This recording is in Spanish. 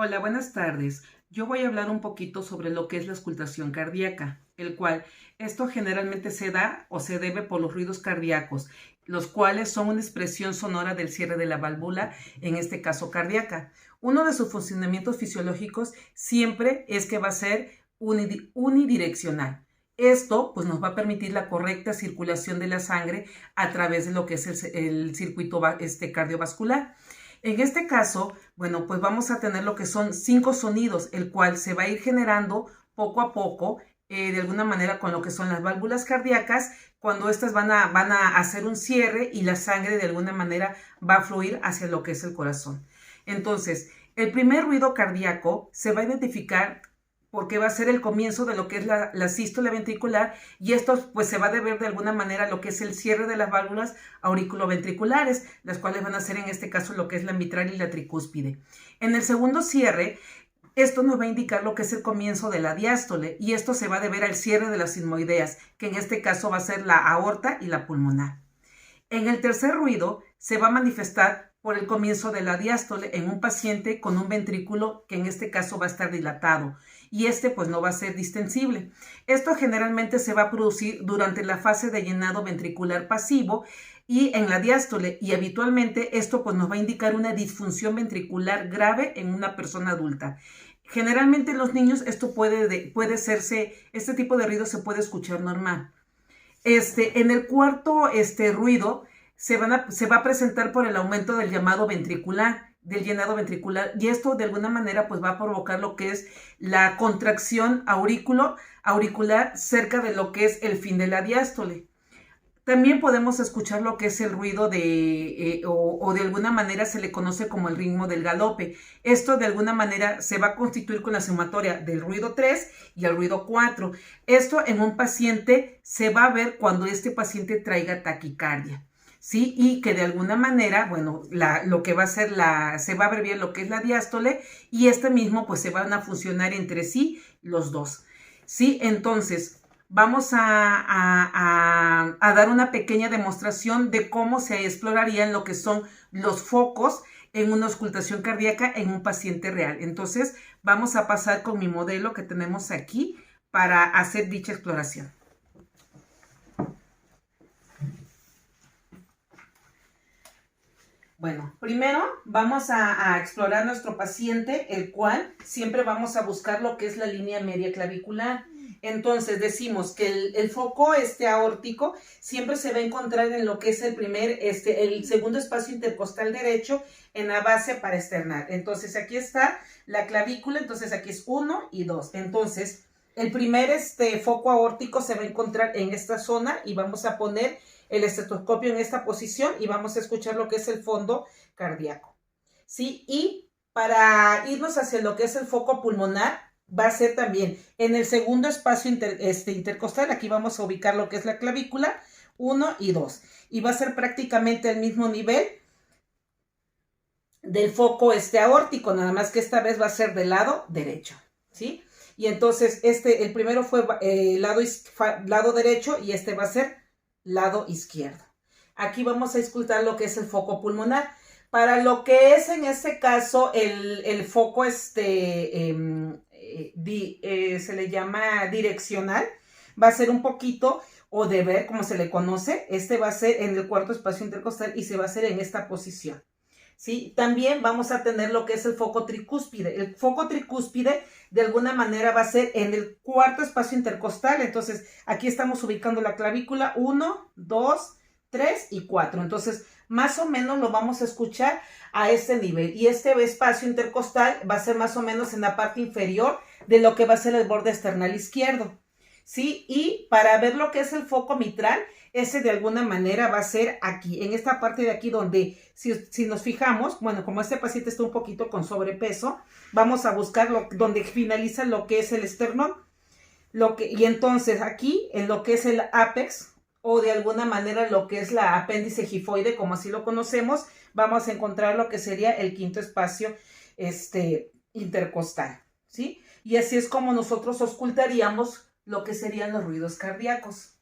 Hola, buenas tardes. Yo voy a hablar un poquito sobre lo que es la auscultación cardíaca, el cual esto generalmente se da o se debe por los ruidos cardíacos, los cuales son una expresión sonora del cierre de la válvula, en este caso cardíaca. Uno de sus funcionamientos fisiológicos siempre es que va a ser unidireccional. Esto pues nos va a permitir la correcta circulación de la sangre a través de lo que es el circuito cardiovascular. En este caso, bueno, pues vamos a tener lo que son 5 sonidos, el cual se va a ir generando poco a poco, de alguna manera con lo que son las válvulas cardíacas, cuando estas van a hacer un cierre y la sangre de alguna manera va a fluir hacia lo que es el corazón. Entonces, el primer ruido cardíaco se va a identificar porque va a ser el comienzo de lo que es la sístole ventricular, y esto pues se va a deber de alguna manera a lo que es el cierre de las válvulas auriculoventriculares, las cuales van a ser en este caso lo que es la mitral y la tricúspide. En el segundo cierre, esto nos va a indicar lo que es el comienzo de la diástole, y esto se va a deber al cierre de las sigmoideas, que en este caso va a ser la aorta y la pulmonar. En el tercer ruido se va a manifestar por el comienzo de la diástole en un paciente con un ventrículo que en este caso va a estar dilatado, y pues no va a ser distensible. Esto generalmente se va a producir durante la fase de llenado ventricular pasivo y en la diástole, y habitualmente esto pues nos va a indicar una disfunción ventricular grave en una persona adulta. Generalmente en los niños esto puede hacerse, este tipo de ruido se puede escuchar normal. En el cuarto ruido se va a presentar por el aumento del llamado ventricular, del llenado ventricular, y esto de alguna manera pues va a provocar lo que es la contracción auricular cerca de lo que es el fin de la diástole. También podemos escuchar lo que es el ruido o de alguna manera se le conoce como el ritmo del galope. Esto de alguna manera se va a constituir con la sumatoria del ruido 3 y el ruido 4. Esto en un paciente se va a ver cuando este paciente traiga taquicardia, ¿sí? Y que de alguna manera, bueno, lo que va a ser se va a abreviar lo que es la diástole, y mismo pues se van a funcionar entre sí los dos, ¿sí? Entonces, vamos a dar una pequeña demostración de cómo se explorarían lo que son los focos en una auscultación cardíaca en un paciente real. Entonces, vamos a pasar con mi modelo que tenemos aquí para hacer dicha exploración. Bueno, primero vamos a explorar nuestro paciente, el cual siempre vamos a buscar lo que es la línea media clavicular. Entonces decimos que el foco aórtico siempre se va a encontrar en lo que es el segundo espacio intercostal derecho en la base paraesternal. Entonces aquí está la clavícula, entonces aquí es 1 y 2. Entonces el primer foco aórtico se va a encontrar en esta zona y vamos a poner el estetoscopio en esta posición y vamos a escuchar lo que es el fondo cardíaco, ¿sí? Y para irnos hacia lo que es el foco pulmonar, va a ser también en el segundo espacio intercostal, aquí vamos a ubicar lo que es la clavícula, 1 y 2. Y va a ser prácticamente el mismo nivel del foco aórtico, nada más que esta vez va a ser del lado derecho, ¿sí? Y entonces el primero fue lado derecho y va a ser lado izquierdo. Aquí vamos a auscultar lo que es el foco pulmonar. Para lo que es en este caso el foco se le llama direccional, va a ser un poquito, o de ver como se le conoce, va a ser en el cuarto espacio intercostal y se va a hacer en esta posición, ¿sí? También vamos a tener lo que es el foco tricúspide. El foco tricúspide de alguna manera va a ser en el cuarto espacio intercostal. Entonces aquí estamos ubicando la clavícula 1, 2, 3 y 4. Entonces más o menos lo vamos a escuchar a este nivel. Y espacio intercostal va a ser más o menos en la parte inferior de lo que va a ser el borde esternal izquierdo, ¿sí? Y para ver lo que es el foco mitral, de alguna manera va a ser aquí, en esta parte de aquí donde, si nos fijamos, bueno, como este paciente está un poquito con sobrepeso, vamos a buscar donde finaliza lo que es el esternón, y entonces aquí, en lo que es el ápex, o de alguna manera lo que es la apéndice gifoide, como así lo conocemos, vamos a encontrar lo que sería el quinto espacio intercostal, ¿sí? Y así es como nosotros auscultaríamos lo que serían los ruidos cardíacos.